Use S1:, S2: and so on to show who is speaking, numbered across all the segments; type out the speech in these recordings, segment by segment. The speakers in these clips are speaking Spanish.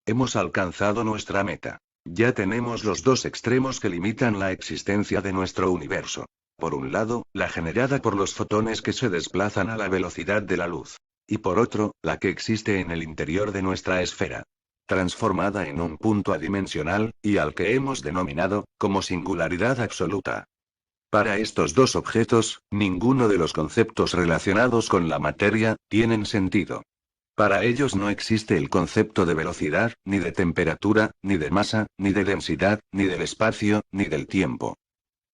S1: Hemos alcanzado nuestra meta. Ya tenemos los dos extremos que limitan la existencia de nuestro universo. Por un lado, la generada por los fotones que se desplazan a la velocidad de la luz. Y por otro, la que existe en el interior de nuestra esfera. Transformada en un punto adimensional, y al que hemos denominado, como singularidad absoluta. Para estos dos objetos, ninguno de los conceptos relacionados con la materia, tienen sentido. Para ellos no existe el concepto de velocidad, ni de temperatura, ni de masa, ni de densidad, ni del espacio, ni del tiempo.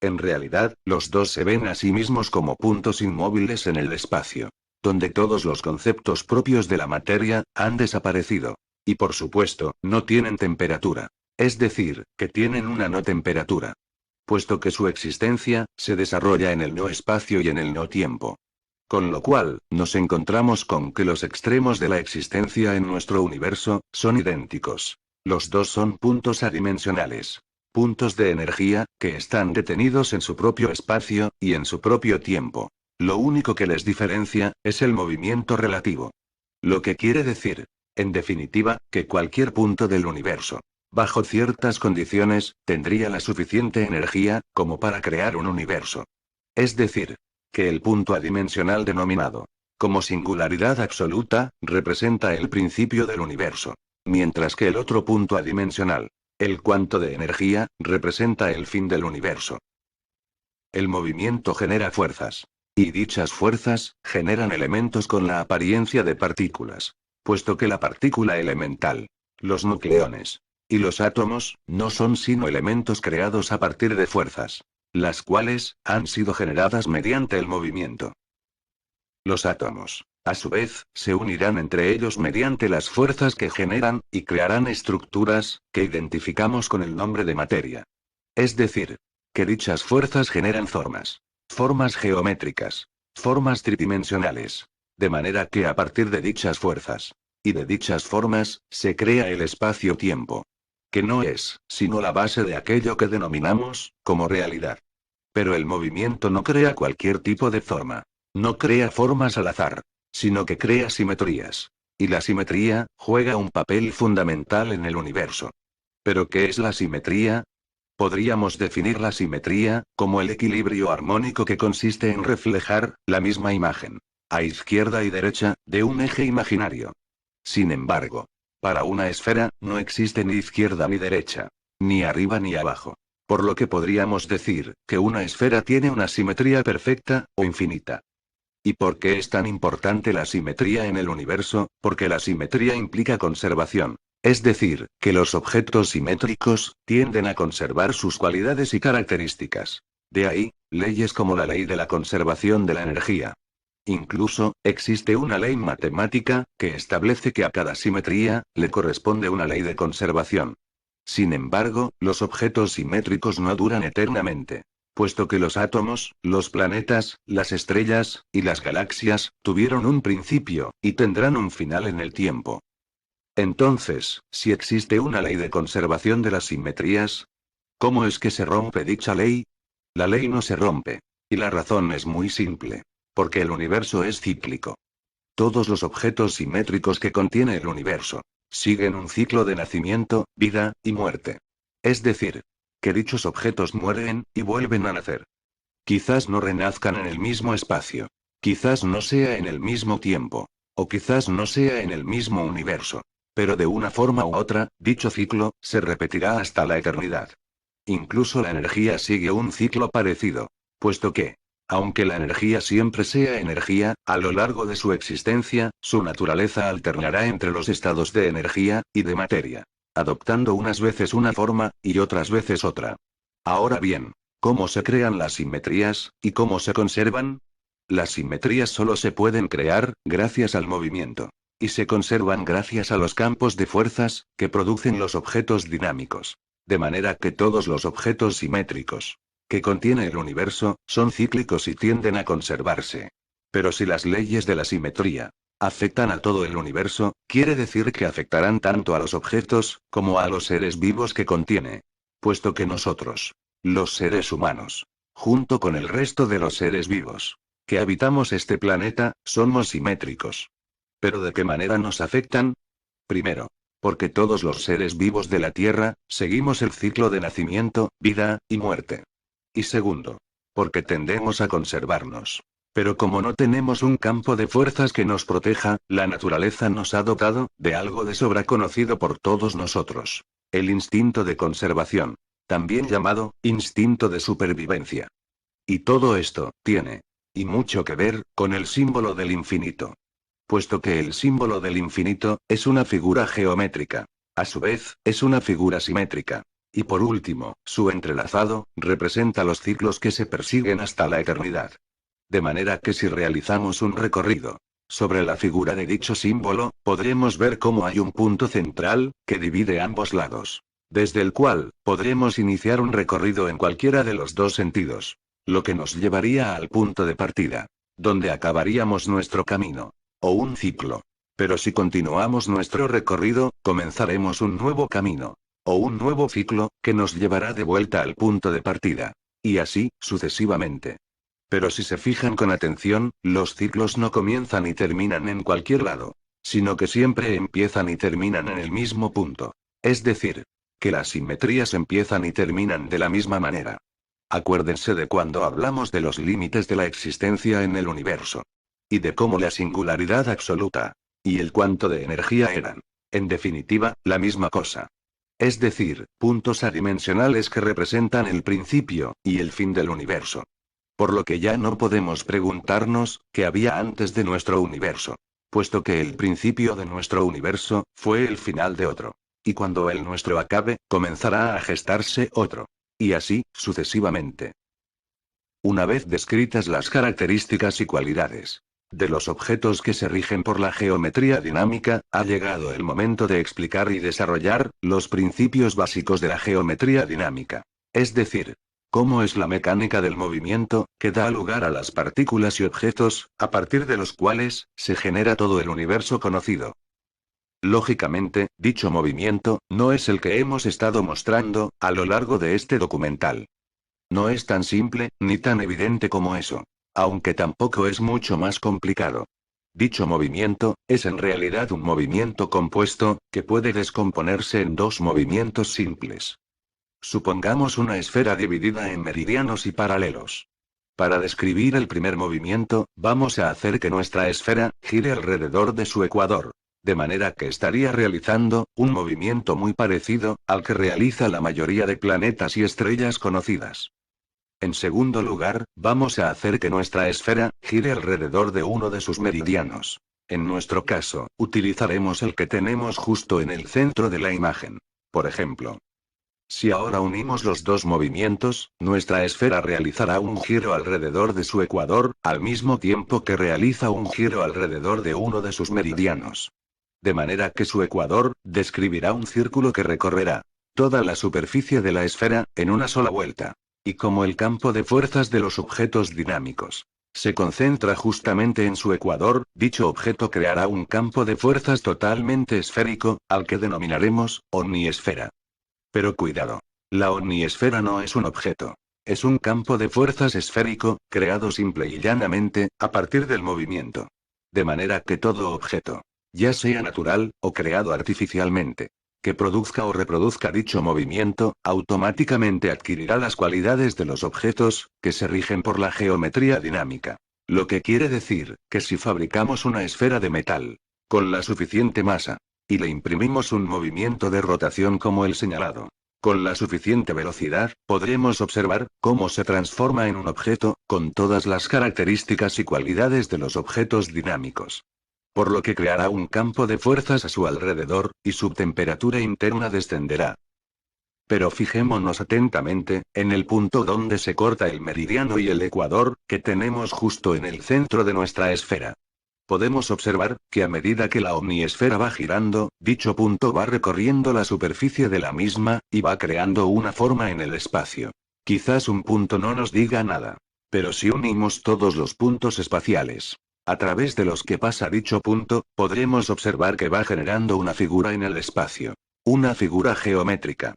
S1: En realidad, los dos se ven a sí mismos como puntos inmóviles en el espacio, donde todos los conceptos propios de la materia han desaparecido. Y por supuesto, no tienen temperatura. Es decir, que tienen una no temperatura. Puesto que su existencia se desarrolla en el no espacio y en el no tiempo. Con lo cual, nos encontramos con que los extremos de la existencia en nuestro universo son idénticos. Los dos son puntos adimensionales. Puntos de energía, que están detenidos en su propio espacio, y en su propio tiempo. Lo único que les diferencia, es el movimiento relativo. Lo que quiere decir, en definitiva, que cualquier punto del universo, bajo ciertas condiciones, tendría la suficiente energía, como para crear un universo. Es decir, que el punto adimensional denominado como singularidad absoluta, representa el principio del universo. Mientras que el otro punto adimensional, el cuanto de energía, representa el fin del universo. El movimiento genera fuerzas. Y dichas fuerzas, generan elementos con la apariencia de partículas. Puesto que la partícula elemental, los nucleones, y los átomos, no son sino elementos creados a partir de fuerzas. Las cuales, han sido generadas mediante el movimiento. Los átomos, a su vez, se unirán entre ellos mediante las fuerzas que generan, y crearán estructuras, que identificamos con el nombre de materia. Es decir, que dichas fuerzas generan formas. Formas geométricas. Formas tridimensionales. De manera que a partir de dichas fuerzas, y de dichas formas, se crea el espacio-tiempo. Que no es, sino la base de aquello que denominamos, como realidad. Pero el movimiento no crea cualquier tipo de forma. No crea formas al azar. Sino que crea simetrías. Y la simetría, juega un papel fundamental en el universo. ¿Pero qué es la simetría? Podríamos definir la simetría, como el equilibrio armónico que consiste en reflejar, la misma imagen, a izquierda y derecha, de un eje imaginario. Sin embargo, para una esfera, no existe ni izquierda ni derecha. Ni arriba ni abajo. Por lo que podríamos decir, que una esfera tiene una simetría perfecta, o infinita. ¿Y por qué es tan importante la simetría en el universo? Porque la simetría implica conservación. Es decir, que los objetos simétricos, tienden a conservar sus cualidades y características. De ahí, leyes como la ley de la conservación de la energía. Incluso, existe una ley matemática, que establece que a cada simetría, le corresponde una ley de conservación. Sin embargo, los objetos simétricos no duran eternamente. Puesto que los átomos, los planetas, las estrellas, y las galaxias, tuvieron un principio, y tendrán un final en el tiempo. Entonces, si existe una ley de conservación de las simetrías, ¿cómo es que se rompe dicha ley? La ley no se rompe. Y la razón es muy simple. Porque el universo es cíclico. Todos los objetos simétricos que contiene el universo, siguen un ciclo de nacimiento, vida, y muerte. Es decir, que dichos objetos mueren, y vuelven a nacer. Quizás no renazcan en el mismo espacio. Quizás no sea en el mismo tiempo. O quizás no sea en el mismo universo. Pero de una forma u otra, dicho ciclo, se repetirá hasta la eternidad. Incluso la energía sigue un ciclo parecido. Puesto que, aunque la energía siempre sea energía, a lo largo de su existencia, su naturaleza alternará entre los estados de energía, y de materia. Adoptando unas veces una forma, y otras veces otra. Ahora bien, ¿cómo se crean las simetrías, y cómo se conservan? Las simetrías solo se pueden crear, gracias al movimiento. Y se conservan gracias a los campos de fuerzas, que producen los objetos dinámicos. De manera que todos los objetos simétricos, que contiene el universo, son cíclicos y tienden a conservarse. Pero si las leyes de la simetría afectan a todo el universo, quiere decir que afectarán tanto a los objetos, como a los seres vivos que contiene. Puesto que nosotros, los seres humanos, junto con el resto de los seres vivos, que habitamos este planeta, somos simétricos. ¿Pero de qué manera nos afectan? Primero, Porque todos los seres vivos de la Tierra, seguimos el ciclo de nacimiento, vida, y muerte. Y segundo, porque tendemos a conservarnos. Pero como no tenemos un campo de fuerzas que nos proteja, la naturaleza nos ha dotado de algo de sobra conocido por todos nosotros. El instinto de conservación. También llamado, instinto de supervivencia. Y todo esto, tiene, y mucho que ver, con el símbolo del infinito. Puesto que el símbolo del infinito, es una figura geométrica. A su vez, es una figura simétrica. Y por último, su entrelazado, representa los ciclos que se persiguen hasta la eternidad. De manera que si realizamos un recorrido sobre la figura de dicho símbolo, podremos ver cómo hay un punto central, que divide ambos lados. Desde el cual, podremos iniciar un recorrido en cualquiera de los dos sentidos. Lo que nos llevaría al punto de partida. Donde acabaríamos nuestro camino. O un ciclo. Pero si continuamos nuestro recorrido, comenzaremos un nuevo camino. O un nuevo ciclo, que nos llevará de vuelta al punto de partida. Y así, sucesivamente. Pero si se fijan con atención, los ciclos no comienzan y terminan en cualquier lado. Sino que siempre empiezan y terminan en el mismo punto. Es decir, que las simetrías empiezan y terminan de la misma manera. Acuérdense de cuando hablamos de los límites de la existencia en el universo. Y de cómo la singularidad absoluta y el cuanto de energía eran, en definitiva, la misma cosa. Es decir, puntos adimensionales que representan el principio y el fin del universo. Por lo que ya no podemos preguntarnos, ¿qué había antes de nuestro universo? Puesto que el principio de nuestro universo fue el final de otro. Y cuando el nuestro acabe, comenzará a gestarse otro. Y así, sucesivamente. Una vez descritas las características y cualidades de los objetos que se rigen por la geometría dinámica, ha llegado el momento de explicar y desarrollar los principios básicos de la geometría dinámica. Es decir, cómo es la mecánica del movimiento, que da lugar a las partículas y objetos, a partir de los cuales se genera todo el universo conocido. Lógicamente, dicho movimiento no es el que hemos estado mostrando a lo largo de este documental. No es tan simple, ni tan evidente como eso. Aunque tampoco es mucho más complicado. Dicho movimiento, es en realidad un movimiento compuesto, que puede descomponerse en dos movimientos simples. Supongamos una esfera dividida en meridianos y paralelos. Para describir el primer movimiento, vamos a hacer que nuestra esfera gire alrededor de su ecuador. De manera que estaría realizando un movimiento muy parecido al que realiza la mayoría de planetas y estrellas conocidas. En segundo lugar, vamos a hacer que nuestra esfera gire alrededor de uno de sus meridianos. En nuestro caso, utilizaremos el que tenemos justo en el centro de la imagen. Por ejemplo, si ahora unimos los dos movimientos, nuestra esfera realizará un giro alrededor de su ecuador, al mismo tiempo que realiza un giro alrededor de uno de sus meridianos. De manera que su ecuador describirá un círculo que recorrerá toda la superficie de la esfera en una sola vuelta. Y como el campo de fuerzas de los objetos dinámicos se concentra justamente en su ecuador, dicho objeto creará un campo de fuerzas totalmente esférico, al que denominaremos omniesfera. Pero cuidado. La omniesfera no es un objeto. Es un campo de fuerzas esférico, creado simple y llanamente, a partir del movimiento. De manera que todo objeto, ya sea natural, o creado artificialmente, que produzca o reproduzca dicho movimiento, automáticamente adquirirá las cualidades de los objetos, que se rigen por la geometría dinámica. Lo que quiere decir, que si fabricamos una esfera de metal, con la suficiente masa, y le imprimimos un movimiento de rotación como el señalado, con la suficiente velocidad, podremos observar cómo se transforma en un objeto, con todas las características y cualidades de los objetos dinámicos. Por lo que creará un campo de fuerzas a su alrededor, y su temperatura interna descenderá. Pero fijémonos atentamente, en el punto donde se corta el meridiano y el ecuador, que tenemos justo en el centro de nuestra esfera. Podemos observar, que a medida que la omniesfera va girando, dicho punto va recorriendo la superficie de la misma, y va creando una forma en el espacio. Quizás un punto no nos diga nada. Pero si unimos todos los puntos espaciales, a través de los que pasa dicho punto, podremos observar que va generando una figura en el espacio. Una figura geométrica.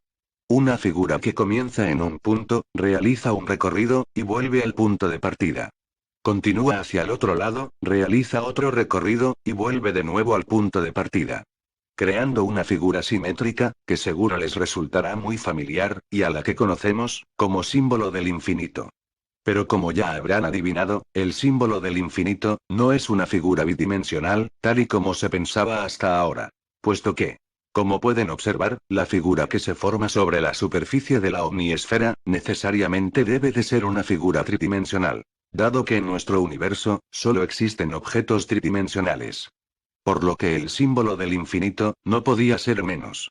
S1: Una figura que comienza en un punto, realiza un recorrido, y vuelve al punto de partida. Continúa hacia el otro lado, realiza otro recorrido, y vuelve de nuevo al punto de partida. creando una figura simétrica, que seguro les resultará muy familiar, y a la que conocemos, como símbolo del infinito. Pero como ya habrán adivinado, el símbolo del infinito, no es una figura bidimensional, tal y como se pensaba hasta ahora. Puesto que, como pueden observar, la figura que se forma sobre la superficie de la omniesfera, necesariamente debe de ser una figura tridimensional. Dado que en nuestro universo, solo existen objetos tridimensionales. Por lo que el símbolo del infinito, no podía ser menos.